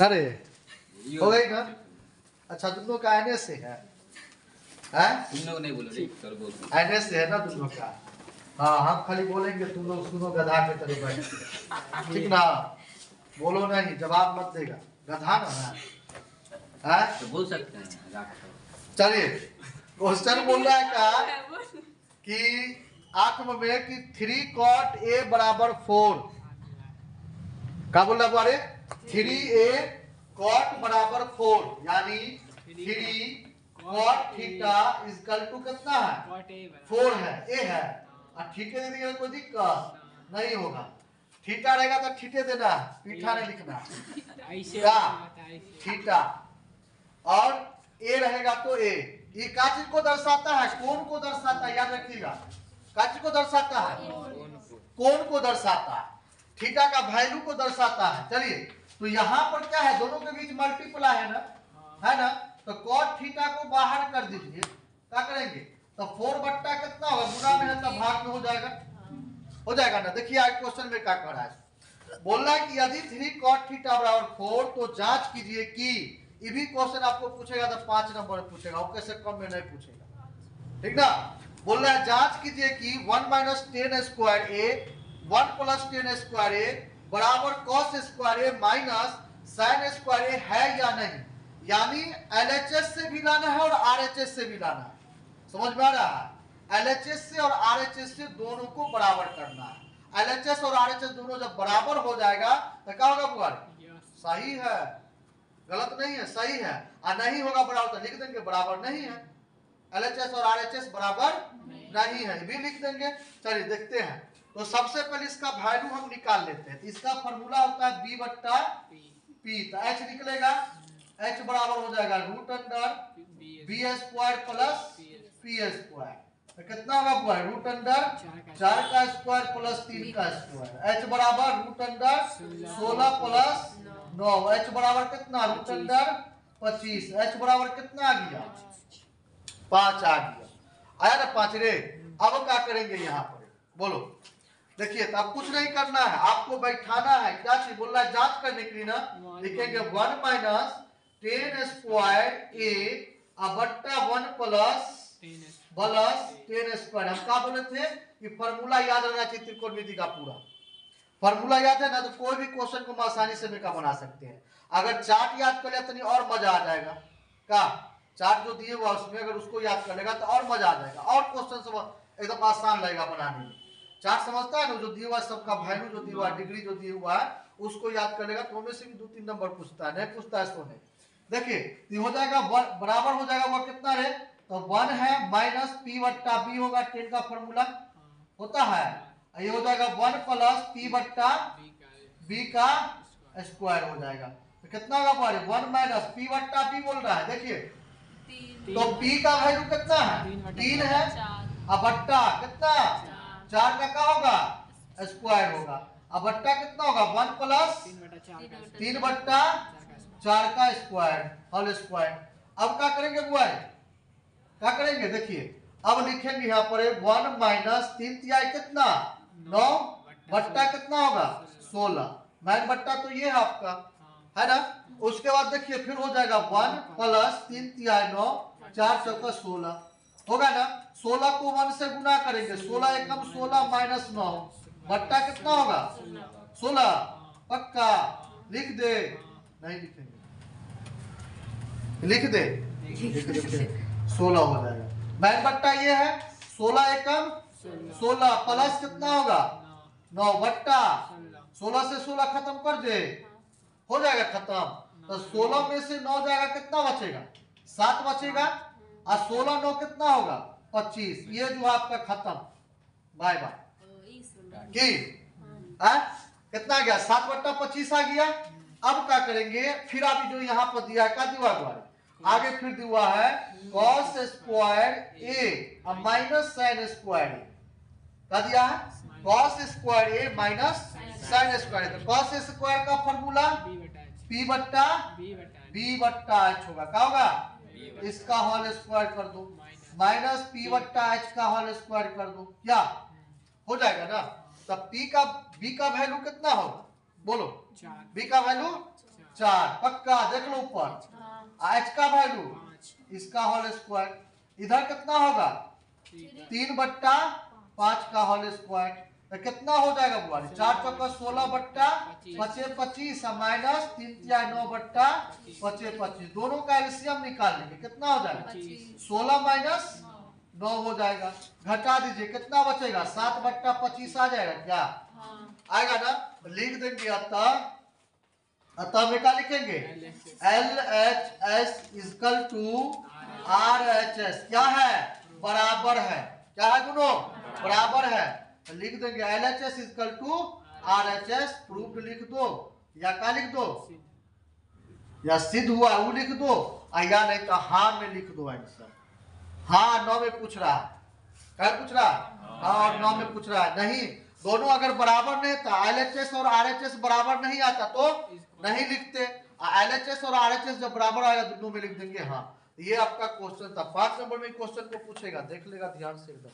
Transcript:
अरे हो गई ना। अच्छा दोनों का एन से है, तुम लोग नहीं बोलो रे, सर बोल। एन से है ना दोनों का। हाँ हम खाली बोलेंगे, तुम लोग सुनो गधा के तरह बैठ के। ठीक ना, बोलो नहीं, जवाब मत देगा, गधा ना है। तो बोल सकते हैं राख। चलिए क्वेश्चन बोल रहा है क्या कि आत्म में कि 3 cot a बराबर 4। क्या बोल रहा है बारे? 3a cot बराबर 4, यानी 3 cot थीटा इक्वल टू कितना है? 4 है, a है। और थीटे दे दिया कोई दिक्कत नहीं होगा। थीटा रहेगा तो थीटे देना, पीठा नहीं लिखना। क्या थीटा और ए रहेगा तो ए, ये का चीज को दर्शाता है? कोण को दर्शाता है, याद रखिएगा। का चीज को दर्शाता है? कोण को दर्शाता है, थीटा का वैल्यू को दर्शाता है। चलिए तो यहाँ पर क्या है, दोनों के बीच मल्टीप्लाई है ना, तो cot थीटा को बाहर कर दीजिए। क्या करेंगे तो 4 बट्टा कितना होगा, गुना में है तो भाग में हो जाएगा ना। देखिए आज क्वेश्चन में क्या कर रहा है, बोल रहा है कि यदि 3 cot थीटा बराबर 4 तो जांच कीजिए कि, ये भी क्वेश्चन आपको पूछेगा तो 5 नंबर में पूछेगा, ओके से कम में नहीं पूछेगा। ठीक ना, बोल रहा है जांच कीजिए कि 1 माइनस 10 स्क्वायर ए 1 प्लस 10 स्क्वायर ए बराबर cos स्क्वायर ए माइनस sin स्क्वायर ए है या नहीं। यानी LHS से भी लाना है और RHS से भी लाना है। समझ में आ रहा है? LHS से और RHS से दोनों को बराबर करना है। LHS और RHS दोनों जब बराबर हो जाएगा तो क्या होगा बुआरी? सही है, गलत नहीं है, सही है। और नहीं होगा बराबर तो लिख देंगे बराबर नहीं है। LHS और RHS बराबर नहीं है, भी लिख देंगे। चलिए देखते हैं। तो सबसे पहले इसका वैल्यू हम निकाल लेते हैं। इसका फॉर्मूला होता है b बट्टा p, तो h निकलेगा, h बराबर हो जाएगा root under b square plus p square. तो कितना होगा बुआ? रूट अंडर 4 का स्क्वायर प्लस 3 का स्क्वायर। h बराबर रूट अंडर 16 प्लस 9, h बराबर कितना? Root under 25। h बराबर कितना आ गया? 5 आ गया। आया ना 5 रे। अब क्या करेंगे यहाँ पर बोलो? देखिए तो अब कुछ नहीं करना है, आपको बैठाना है। क्या चीज बोल रहा है जांच करने के लिए ना, लिखेंगे 1 माइनस 10 स्क्वायर ए बट्टा 1 प्लस 10 स्क्वायर। हम क्या बोले थे कि फॉर्मूला याद रहना चाहिए त्रिकोणमिति का। पूरा फॉर्मूला याद है ना तो कोई भी क्वेश्चन को हम आसानी से का बना सकते हैं। अगर चार्ट याद कर लिया तो नहीं और मजा आ जाएगा। क्या चार्ट जो दिए हुआ उसमें अगर उसको याद कर लेगा तो और मजा आ जाएगा, और क्वेश्चन सब एकदम आसान लगेगा बनाने में। चार्ट समझता है ना, जो दिया हुआ सबका वैल्यू जो दिया हुआ है, डिग्री जो दिया हुआ है उसको याद कर लेगा तो उनमें से भी 2-3 नंबर पूछता है, नहीं पूछता है सो नहीं। देखिए ये हो जाएगा बराबर हो जाएगा वो कितना रे, तो 1 है माइनस p बट्टा b होगा, 10 का फॉर्मूला होता है। ये हो जाएगा 1 प्लस p बट्टा b का स्क्वायर हो जाएगा। तो कितना होगा बारे? 1 माइनस p बट्टा b बोल रहा है। देखिए तो p का वैल्यू कितना है? 3 है, अब बट्टा कितना? 4 का क्या होगा? स्क्वायर होगा। अब बट्टा कितना होगा? 1 प्लस 3 बट्टा 4 का स्क्वायर होल स्क्वायर। अब क्या करेंगे बुआ? क्या करेंगे देखिए, अब लिखेंगे यहाँ पर 1 माइनस 3 तिहाई कितना? 9 बट्टा कितना होगा? 16। 9 बट्टा तो ये है आपका, है ना। उसके बाद देखिए फिर हो जाएगा 1 प्लस 3 तिहाई 9 4 चौका 16 होगा ना। 16 को 1 से गुना करेंगे, 16 एकम 16 माइनस 9 बट्टा कितना होगा? 16। पक्का लिख दे? नहीं लिखेंगे, लिख दे, 16 हो जाएगा। 9 बट्टा ये है, 16 एकम 16 प्लस कितना होगा? 9 बट्टा 16 से 16 खत्म कर दे, हो जाएगा खत्म। तो 16 में से 9 जाएगा, कितना बचेगा? 7 बचेगा। और 16 9 कितना होगा? 25। ये जो आपका खत्म, बाय बाय की कितना गया? 7 बट्टा 25 आ गया। अब क्या करेंगे फिर आप जो यहाँ पर दिया क्या दिया हुआ आगे फिर दिया है cos स्क्वायर ए माइनस sin स्क्वायर ए। क्या दिया है? cos स्क्वायर ए माइनस sin स्क्वायर। तो cos स्क्वायर का फॉर्मूला p बट्टा b बट्टा h होगा। क्या होगा? इसका होल स्क्वायर कर दो, माइनस p बट्टा h का होल स्क्वायर कर दो, क्या हो जाएगा ना। तब b का वैल्यू कितना होगा बोलो? b का वैल्यू 4 पक्का, देख लो ऊपर। h का वैल्यू इसका होल स्क्वायर, इधर कितना होगा 3/5 का होल स्क्वायर, तो कितना हो जाएगा बुआरी 4 चौका 16/5 माइनस 3 9/5, दोनों का एलसीएम निकाल लेंगे, कितना हो जाएगा 16 माइनस 9 हो जाएगा, घटा दीजिए कितना बचेगा 7/25 आ जाएगा क्या, आएगा ना, लिख देंगे अतः में क्या लिखेंगे LHS इक्वल टू RHS, क्या है बराबर है, क्या है दोनों बराबर है, तो लिख देंगे LHS equal to RHS, proof लिख दो या क्या लिख दो, या सिद्ध हुआ वो लिख दो, या नहीं तो हाँ में लिख दो आंसर। हाँ 9 में पूछ रहा है, क्या पूछ रहा है, हाँ और 9 में पूछ रहा है, नहीं दोनों अगर बराबर नहीं था, LHS और RHS बराबर नहीं आता तो नहीं लिखते, LHS और RHS जब बराबर आएगा दोनों में लिख देंगे हाँ। ये आपका क्वेश्चन था, 5 नंबर में क्वेश्चन को पूछेगा, देख लेगा ध्यान से एकदम।